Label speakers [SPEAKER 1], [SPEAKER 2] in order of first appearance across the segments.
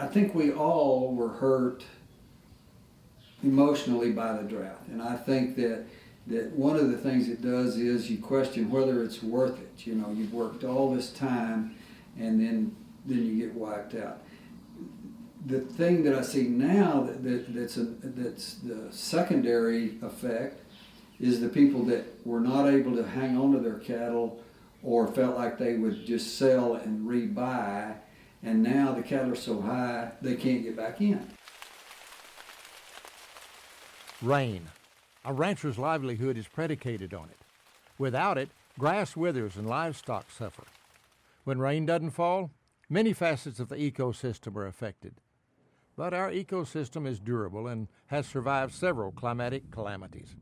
[SPEAKER 1] I think we all were hurt emotionally by the drought. And I think that one of the things it does is you question whether it's worth it. You know, you've worked all this time and then you get wiped out. The thing that I see now that's the secondary effect is the people that were not able to hang on to their cattle or felt like they would just sell and rebuy, and now the cattle are so high they can't get back in.
[SPEAKER 2] Rain. A rancher's livelihood is predicated on it. Without it, grass withers and livestock suffer. When rain doesn't fall, many facets of the ecosystem are affected. But our ecosystem is durable and has survived several climatic calamities.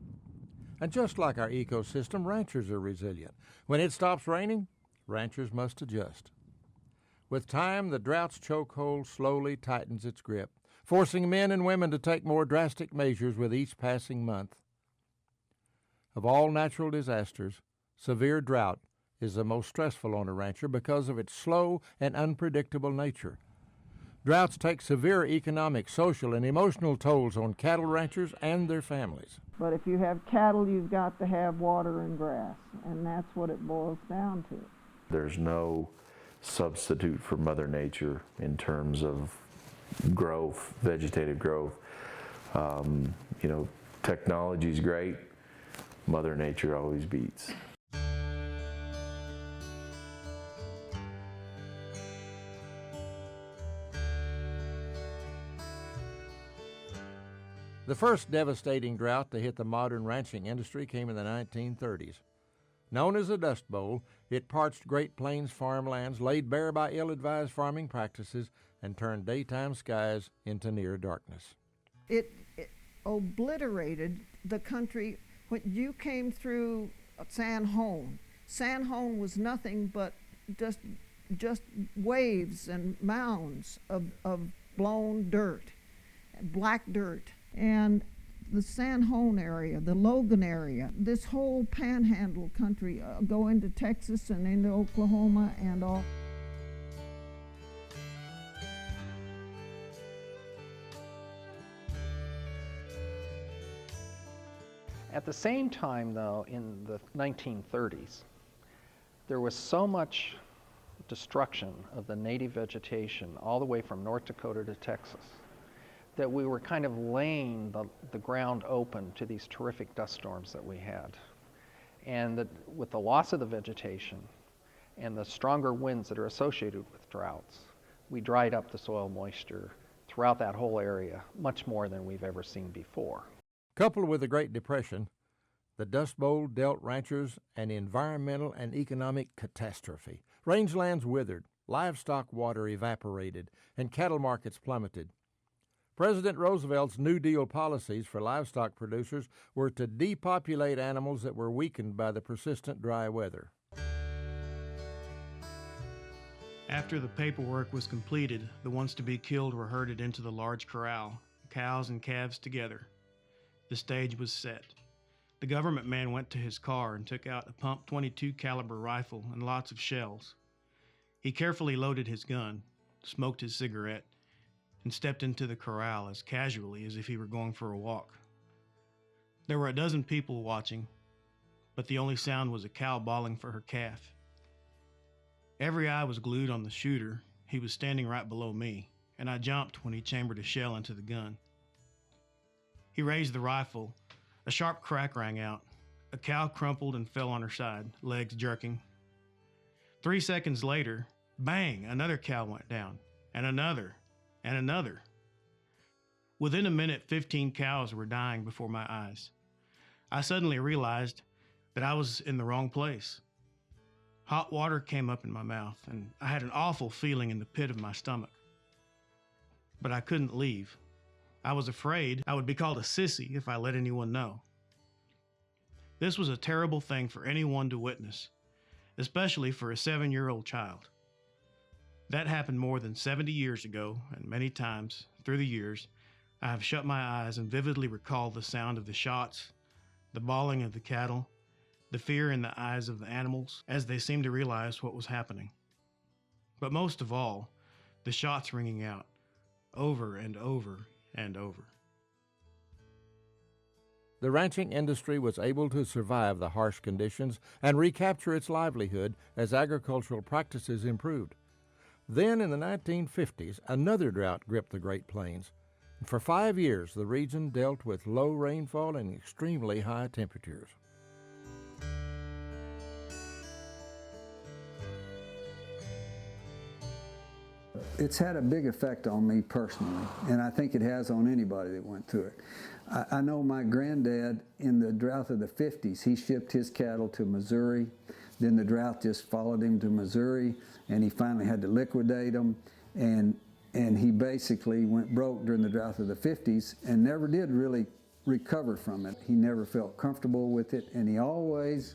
[SPEAKER 2] And just like our ecosystem, ranchers are resilient. When it stops raining, ranchers must adjust. With time, the drought's chokehold slowly tightens its grip, forcing men and women to take more drastic measures with each passing month. Of all natural disasters, severe drought is the most stressful on a rancher because of its slow and unpredictable nature. Droughts take severe economic, social, and emotional tolls on cattle ranchers and their families.
[SPEAKER 3] But if you have cattle, you've got to have water and grass, and that's what it boils down to.
[SPEAKER 4] There's no substitute for Mother Nature in terms of growth, vegetative growth. Technology's great. Mother Nature always beats.
[SPEAKER 2] The first devastating drought to hit the modern ranching industry came in the 1930s. Known as the Dust Bowl, it parched Great Plains farmlands laid bare by ill-advised farming practices and turned daytime skies into near darkness.
[SPEAKER 3] It obliterated the country. When you came through San Juan was nothing but just waves and mounds of blown dirt, black dirt. And the San Juan area, the Logan area, this whole panhandle country, go into Texas and into Oklahoma and all.
[SPEAKER 5] At the same time, though, in the 1930s, there was so much destruction of the native vegetation all the way from North Dakota to Texas that we were kind of laying the ground open to these terrific dust storms that we had. And that with the loss of the vegetation and the stronger winds that are associated with droughts, we dried up the soil moisture throughout that whole area much more than we've ever seen before.
[SPEAKER 2] Coupled with the Great Depression, the Dust Bowl dealt ranchers an environmental and economic catastrophe. Rangelands withered, livestock water evaporated, and cattle markets plummeted. President Roosevelt's New Deal policies for livestock producers were to depopulate animals that were weakened by the persistent dry weather.
[SPEAKER 6] After the paperwork was completed, the ones to be killed were herded into the large corral, cows and calves together. The stage was set. The government man went to his car and took out a pump .22 caliber rifle and lots of shells. He carefully loaded his gun, smoked his cigarette, and stepped into the corral as casually as if he were going for a walk. There were a dozen people watching, but the only sound was a cow bawling for her calf. Every eye was glued on the shooter. He was standing right below me, and I jumped when he chambered a shell into the gun. He raised the rifle. A sharp crack rang out. A cow crumpled and fell on her side, legs jerking. 3 seconds later, bang, another cow went down, and another, and another. Within a minute, 15 cows were dying before my eyes. I suddenly realized that I was in the wrong place. Hot water came up in my mouth, and I had an awful feeling in the pit of my stomach. But I couldn't leave. I was afraid I would be called a sissy if I let anyone know. This was a terrible thing for anyone to witness, especially for a 7-year-old child. That happened more than 70 years ago, and many times through the years, I have shut my eyes and vividly recalled the sound of the shots, the bawling of the cattle, the fear in the eyes of the animals as they seemed to realize what was happening. But most of all, the shots ringing out, over and over and over.
[SPEAKER 2] The ranching industry was able to survive the harsh conditions and recapture its livelihood as agricultural practices improved. Then in the 1950s, another drought gripped the Great Plains. For 5 years, the region dealt with low rainfall and extremely high temperatures.
[SPEAKER 1] It's had a big effect on me personally, and I think it has on anybody that went through it. I know my granddad in the drought of the 50s, he shipped his cattle to Missouri. Then the drought just followed him to Missouri, and he finally had to liquidate them. And he basically went broke during the drought of the 50s and never did really recover from it. He never felt comfortable with it, and he always,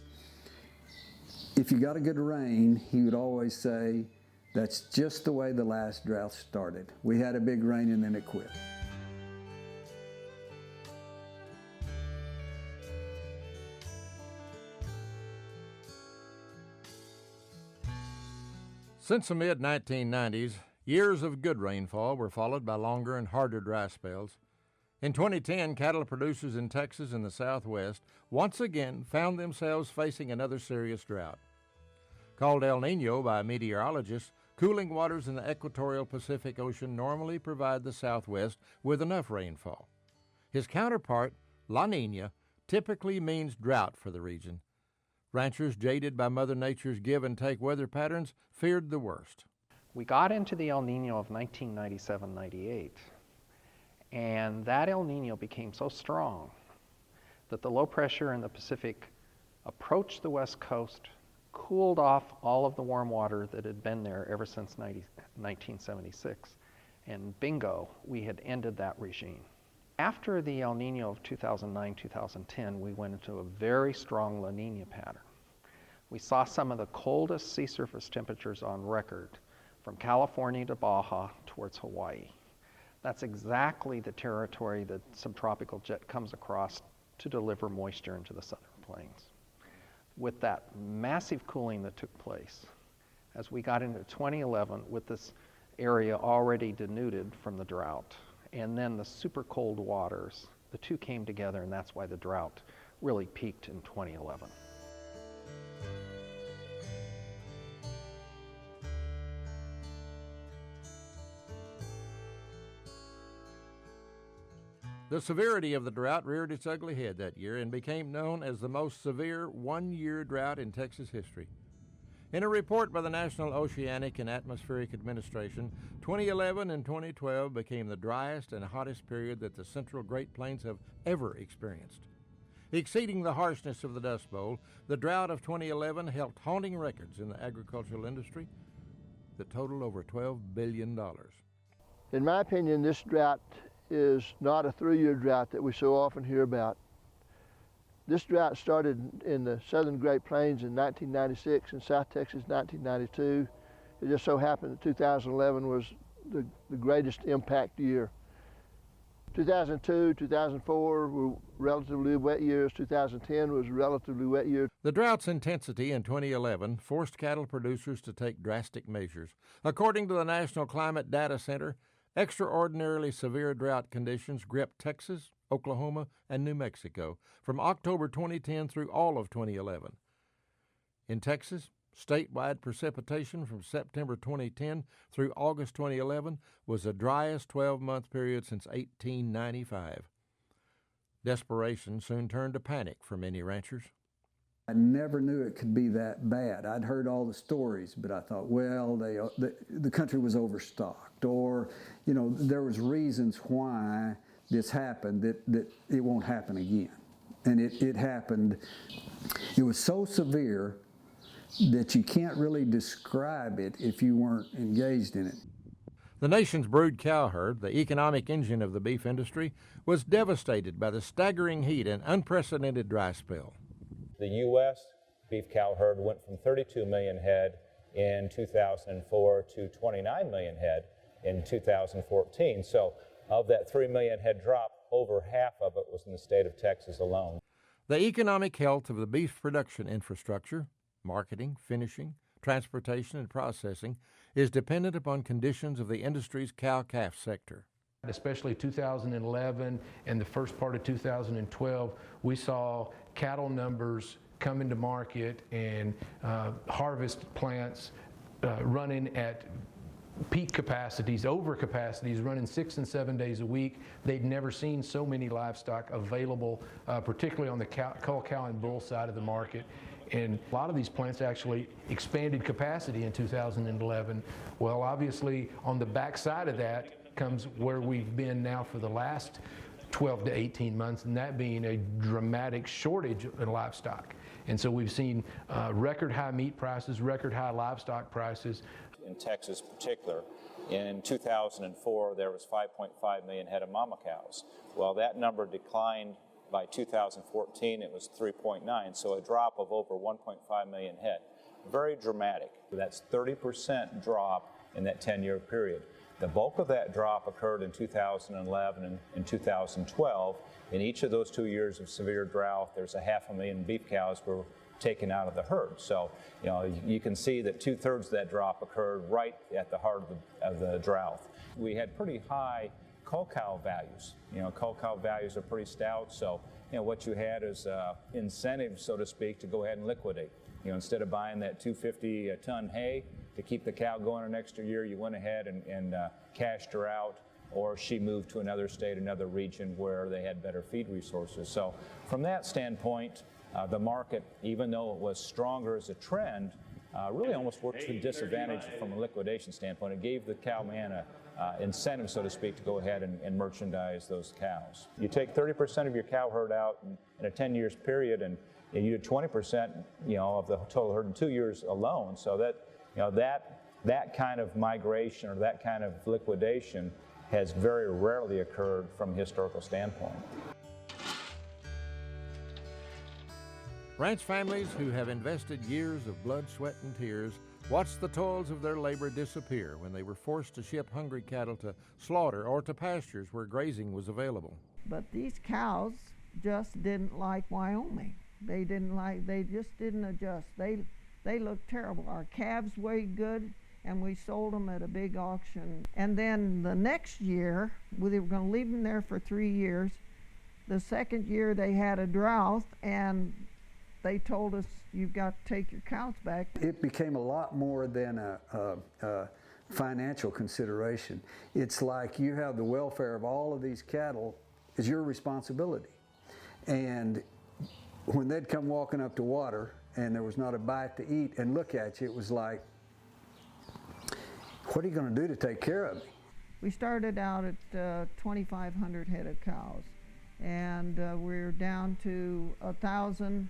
[SPEAKER 1] if you got a good rain, he would always say, that's just the way the last drought started. We had a big rain and then it quit.
[SPEAKER 2] Since the mid-1990s, years of good rainfall were followed by longer and harder dry spells. In 2010, cattle producers in Texas and the Southwest once again found themselves facing another serious drought. Called El Nino by meteorologists, cooling waters in the equatorial Pacific Ocean normally provide the Southwest with enough rainfall. His counterpart, La Nina, typically means drought for the region. Ranchers, jaded by Mother Nature's give-and-take weather patterns, feared the worst.
[SPEAKER 5] We got into the El Nino of 1997-98, and that El Nino became so strong that the low pressure in the Pacific approached the West Coast, cooled off all of the warm water that had been there ever since 1976, and bingo, we had ended that regime. After the El Nino of 2009-2010, we went into a very strong La Nina pattern. We saw some of the coldest sea surface temperatures on record from California to Baja towards Hawaii. That's exactly the territory that subtropical jet comes across to deliver moisture into the southern plains. With that massive cooling that took place, as we got into 2011 with this area already denuded from the drought, and then the super cold waters, the two came together, and that's why the drought really peaked in 2011.
[SPEAKER 2] The severity of the drought reared its ugly head that year and became known as the most severe one-year drought in Texas history. In a report by the National Oceanic and Atmospheric Administration, 2011 and 2012 became the driest and hottest period that the Central Great Plains have ever experienced. Exceeding the harshness of the Dust Bowl, the drought of 2011 held haunting records in the agricultural industry that totaled over $12 billion.
[SPEAKER 7] In my opinion, this drought is not a 3-year drought that we so often hear about. This drought started in the southern Great Plains in 1996 and South Texas 1992. It just so happened that 2011 was the greatest impact year. 2002, 2004 were relatively wet years. 2010 was a relatively wet year.
[SPEAKER 2] The drought's intensity in 2011 forced cattle producers to take drastic measures. According to the National Climate Data Center, extraordinarily severe drought conditions gripped Texas, Oklahoma, and New Mexico from October 2010 through all of 2011. In Texas, statewide precipitation from September 2010 through August 2011 was the driest 12-month period since 1895. Desperation soon turned to panic for many ranchers.
[SPEAKER 1] I never knew it could be that bad. I'd heard all the stories, but I thought, well, the country was overstocked, or, you know, there was reasons why this happened that it won't happen again. And it happened. It was so severe that you can't really describe it if you weren't engaged in it.
[SPEAKER 2] The nation's brood cow herd, the economic engine of the beef industry, was devastated by the staggering heat and unprecedented dry spell.
[SPEAKER 8] The U.S. beef cow herd went from 32 million head in 2004 to 29 million head in 2014. So of that 3 million head drop, over half of it was in the state of Texas alone.
[SPEAKER 2] The economic health of the beef production infrastructure, marketing, finishing, transportation, and processing, is dependent upon conditions of the industry's cow-calf sector.
[SPEAKER 9] Especially 2011 and the first part of 2012, we saw cattle numbers come into market and harvest plants running at peak capacities, over capacities, running 6 and 7 days a week. They'd never seen so many livestock available, particularly on the cull cow and bull side of the market. And a lot of these plants actually expanded capacity in 2011. Well, obviously, on the backside of that comes where we've been now for the last 12 to 18 months, and that being a dramatic shortage in livestock. And so we've seen record high meat prices, record high livestock prices.
[SPEAKER 8] In Texas in particular, in 2004 there was 5.5 million head of mama cows. Well, that number declined by 2014, it was 3.9, so a drop of over 1.5 million head. Very dramatic. That's 30% drop in that 10-year period. The bulk of that drop occurred in 2011 and 2012. In each of those 2 years of severe drought, there's 500,000 beef cows were taken out of the herd. So, you can see that 2/3 of that drop occurred right at the heart of the drought. We had pretty high cull cow values. Cull cow values are pretty stout, so what you had is incentive, so to speak, to go ahead and liquidate. Instead of buying that 250 ton hay to keep the cow going an extra year, you went ahead and cashed her out, or she moved to another state, another region where they had better feed resources. So from that standpoint, the market, even though it was stronger as a trend, really almost worked to disadvantage from a liquidation standpoint. It gave the cowman a incentive, so to speak, to go ahead and merchandise those cows. You take 30% of your cow herd out in a 10 years period, and you do 20%, of the total herd in 2 years alone. So that kind of migration or that kind of liquidation has very rarely occurred from a historical standpoint.
[SPEAKER 2] Ranch families who have invested years of blood, sweat, and tears watched the toils of their labor disappear when they were forced to ship hungry cattle to slaughter or to pastures where grazing was available.
[SPEAKER 3] But these cows just didn't like Wyoming. They just didn't adjust. They looked terrible. Our calves weighed good, and we sold them at a big auction. And then the next year, we were going to leave them there for 3 years. The second year they had a drought, and they told us, you've got to take your cows back.
[SPEAKER 1] It became a lot more than a financial consideration. It's like you have the welfare of all of these cattle is your responsibility. And when they'd come walking up to water and there was not a bite to eat and look at you, it was like, what are you going to do to take care of me?
[SPEAKER 3] We started out at 2,500 head of cows, and we're down to 1,000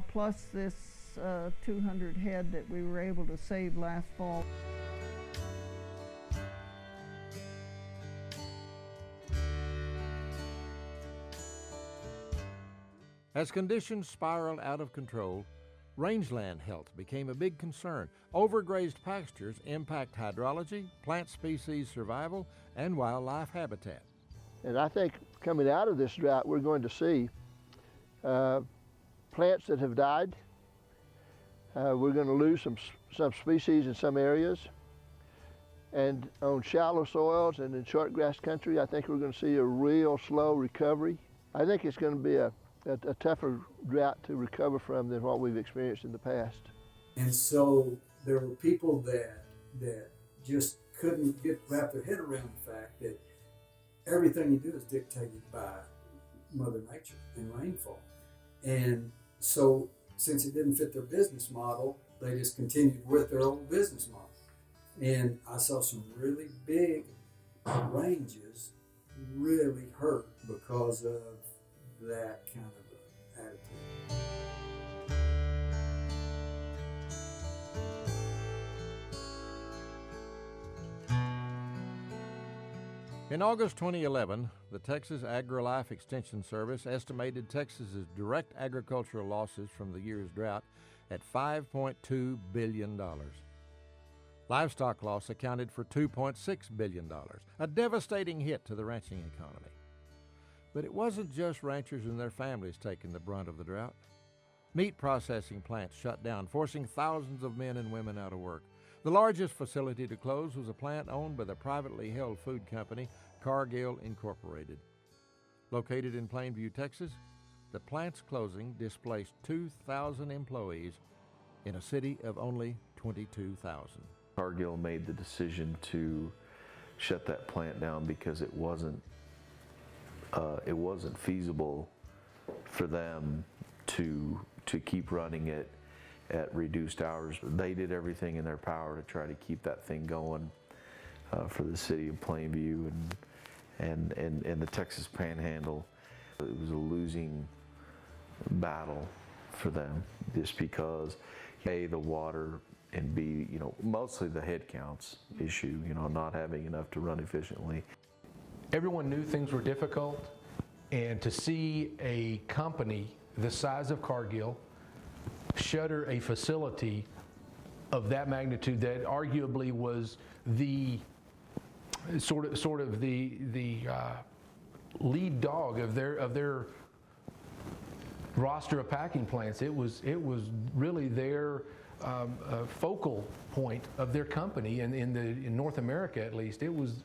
[SPEAKER 3] plus this 200 head that we were able to save last fall.
[SPEAKER 2] As conditions spiraled out of control, rangeland health became a big concern. Overgrazed pastures impact hydrology, plant species survival, and wildlife habitat.
[SPEAKER 7] And I think coming out of this drought, we're going to see plants that have died. We're going to lose some species in some areas. And on shallow soils and in short grass country, I think we're going to see a real slow recovery. I think it's going to be a tougher drought to recover from than what we've experienced in the past.
[SPEAKER 1] And so there were people that just couldn't wrap their head around the fact that everything you do is dictated by Mother Nature and rainfall. And so since it didn't fit their business model, they just continued with their old business model. And I saw some really big ranges really hurt because of that kind of attitude.
[SPEAKER 2] In August 2011, the Texas AgriLife Extension Service estimated Texas's direct agricultural losses from the year's drought at $5.2 billion. Livestock loss accounted for $2.6 billion, a devastating hit to the ranching economy. But it wasn't just ranchers and their families taking the brunt of the drought. Meat processing plants shut down, forcing thousands of men and women out of work. The largest facility to close was a plant owned by the privately held food company Cargill Incorporated. Located in Plainview, Texas, the plant's closing displaced 2,000 employees in a city of only 22,000.
[SPEAKER 4] Cargill made the decision to shut that plant down because it wasn't feasible for them to keep running it at reduced hours. They did everything in their power to try to keep that thing going for the city of Plainview and the Texas Panhandle. It was a losing battle for them just because A, the water, and B, mostly the head counts issue, not having enough to run efficiently.
[SPEAKER 9] Everyone knew things were difficult, and to see a company the size of Cargill shutter a facility of that magnitude that arguably was the sort of the lead dog of their roster of packing plants. It was really their focal point of their company, and in North America at least. It was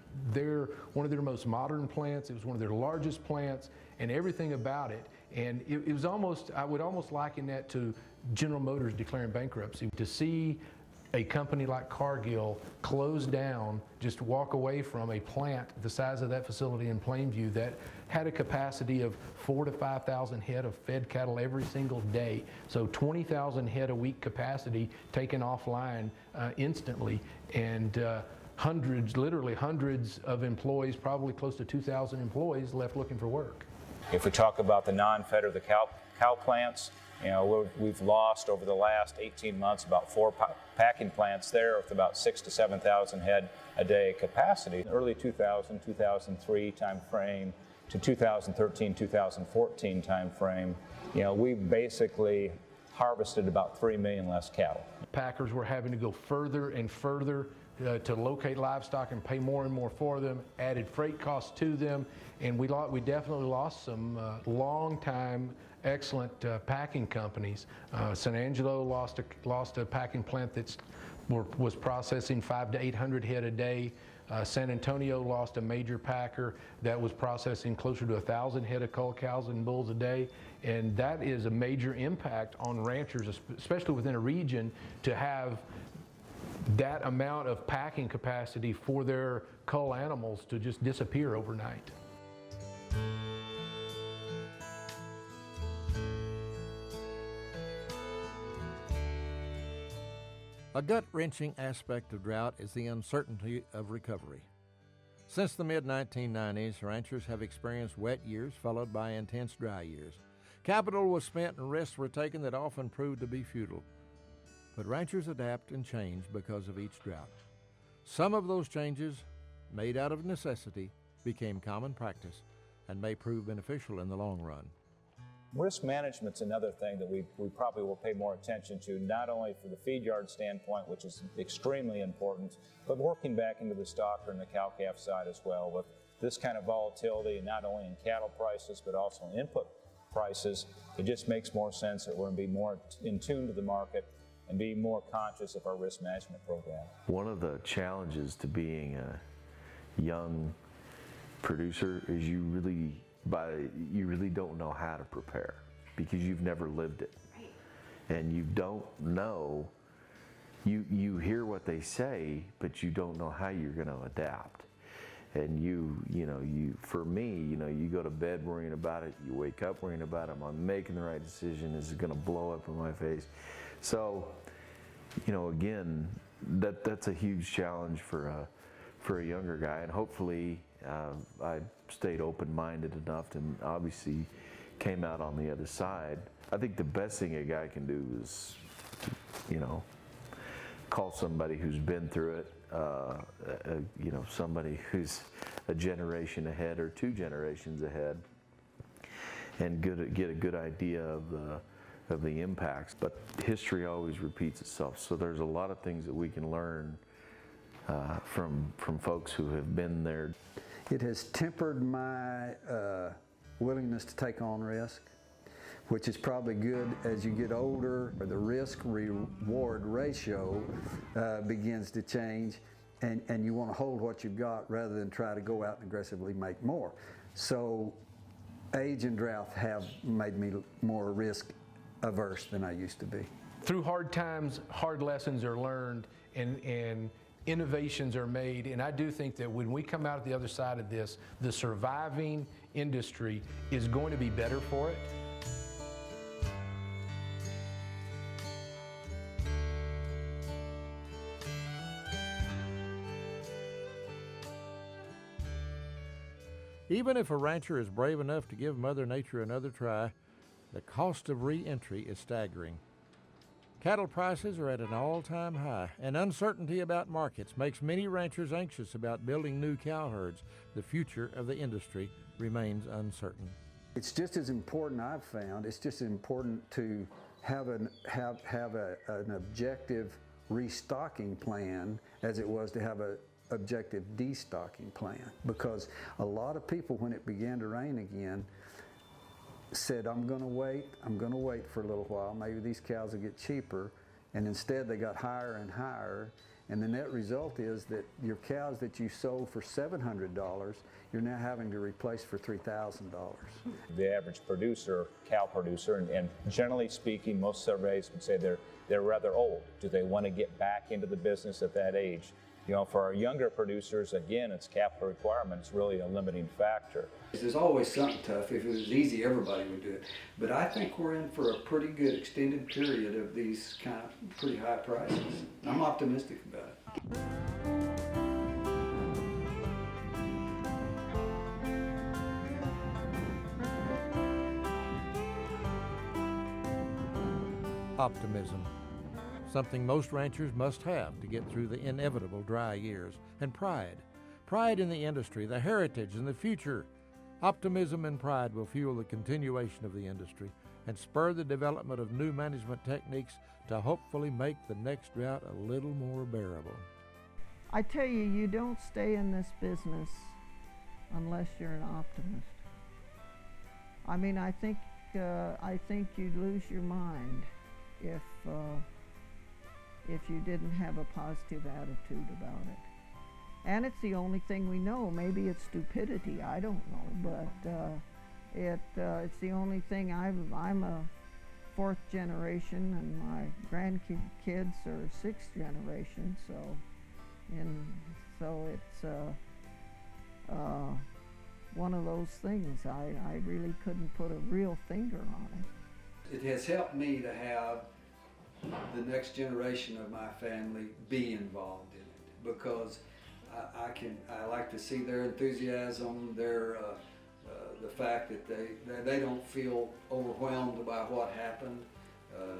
[SPEAKER 9] one of their most modern plants. It was one of their largest plants, and everything about it. And it was almost, I would almost liken that to General Motors declaring bankruptcy. To see a company like Cargill close down, just walk away from a plant the size of that facility in Plainview that had a capacity of 4,000 to 5,000 head of fed cattle every single day. So 20,000 head a week capacity taken offline instantly, and literally hundreds of employees, probably close to 2,000 employees left looking for work.
[SPEAKER 8] If we talk about the non-fed or the cow plants, we've lost over the last 18 months about 4 packing plants there with about 6,000 to 7,000 head a day capacity. In the early 2000, 2003 time frame to 2013, 2014 time frame, we basically harvested about 3 million less cattle.
[SPEAKER 9] Packers were having to go further and further to locate livestock and pay more and more for them, added freight costs to them, and we definitely lost some long-time excellent packing companies. San Angelo lost a packing plant that was processing 500 to 800 head a day. San Antonio lost a major packer that was processing closer to 1,000 head of cull cows and bulls a day, and that is a major impact on ranchers, especially within a region, to have that amount of packing capacity for their cull animals to just disappear overnight.
[SPEAKER 2] A gut-wrenching aspect of drought is the uncertainty of recovery. Since the mid-1990s, ranchers have experienced wet years followed by intense dry years. Capital was spent and risks were taken that often proved to be futile. But ranchers adapt and change because of each drought. Some of those changes, made out of necessity, became common practice and may prove beneficial in the long run.
[SPEAKER 8] Risk management's another thing that we probably will pay more attention to, not only for the feed yard standpoint, which is extremely important, but working back into the stocker and the cow-calf side as well. With this kind of volatility, not only in cattle prices, but also in input prices, it just makes more sense that we're going to be more in tune to the market and be more conscious of our risk management program.
[SPEAKER 4] One of the challenges to being a young producer is you really don't know how to prepare because you've never lived it. Right. And you don't know, you hear what they say, but you don't know how you're going to adapt. And for me, you go to bed worrying about it, you wake up worrying about it, am I making the right decision, is it going to blow up in my face? So, again, that's a huge challenge for a younger guy, and hopefully I stayed open-minded enough and obviously came out on the other side. I think the best thing a guy can do is, call somebody who's been through it, somebody who's a generation ahead or 2 generations ahead, and get a good idea of the impacts. But history always repeats itself, so there's a lot of things that we can learn from folks who have been there.
[SPEAKER 1] It has tempered my willingness to take on risk, which is probably good as you get older. The risk-reward ratio begins to change, and you want to hold what you've got rather than try to go out and aggressively make more. So age and drought have made me more risk averse than I used to be.
[SPEAKER 9] Through hard times, hard lessons are learned and innovations are made, and I do think that when we come out at the other side of this, the surviving industry is going to be better for it.
[SPEAKER 2] Even if a rancher is brave enough to give Mother Nature another try, the cost of re-entry is staggering. Cattle prices are at an all-time high, and uncertainty about markets makes many ranchers anxious about building new cow herds. The future of the industry remains uncertain.
[SPEAKER 1] It's just as important, I've found, it's just as important to have an objective restocking plan as it was to have an objective destocking plan, because a lot of people, when it began to rain again, said, I'm going to wait for a little while, maybe these cows will get cheaper, and instead they got higher and higher, and the net result is that your cows that you sold for $700, you're now having to replace for $3,000.
[SPEAKER 8] The average producer, cow producer, and generally speaking, most surveys would say they're rather old. Do they want to get back into the business at that age? You know, for our younger producers, again, it's capital requirement. It's really a limiting factor.
[SPEAKER 1] There's always something tough. If it was easy, everybody would do it. But I think we're in for a pretty good extended period of these kind of pretty high prices. I'm optimistic about it.
[SPEAKER 2] Optimism, something most ranchers must have to get through the inevitable dry years, and pride in the industry, the heritage, and the future. Optimism and pride will fuel the continuation of the industry and spur the development of new management techniques to hopefully make the next drought a little more bearable.
[SPEAKER 3] I tell you, you don't stay in this business unless you're an optimist. I mean, I think you'd lose your mind if you didn't have a positive attitude about it. And it's the only thing we know. Maybe it's stupidity, I don't know, but it's the only thing. I'm a fourth generation, and my grandkids are sixth generation, so it's one of those things. I really couldn't put a real finger on it.
[SPEAKER 1] It has helped me to have the next generation of my family be involved in it, because I like to see their enthusiasm, the fact that they don't feel overwhelmed by what happened.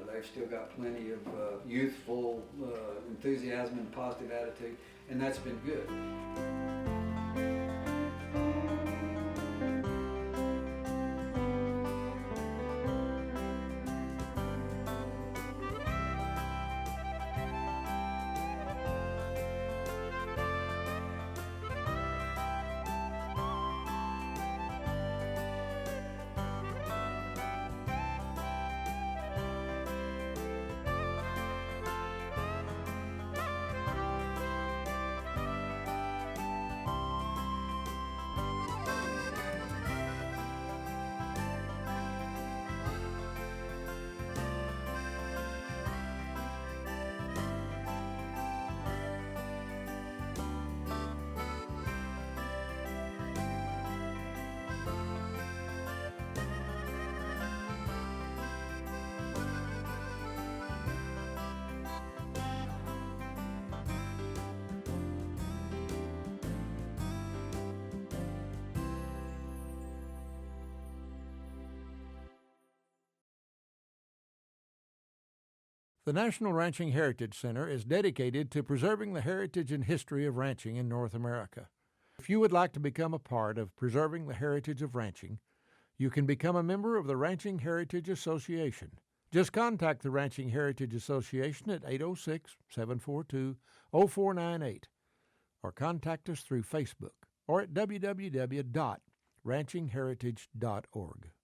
[SPEAKER 1] They've still got plenty of youthful enthusiasm and positive attitude, and that's been good.
[SPEAKER 2] The National Ranching Heritage Center is dedicated to preserving the heritage and history of ranching in North America. If you would like to become a part of preserving the heritage of ranching, you can become a member of the Ranching Heritage Association. Just contact the Ranching Heritage Association at 806-742-0498 or contact us through Facebook or at www.ranchingheritage.org.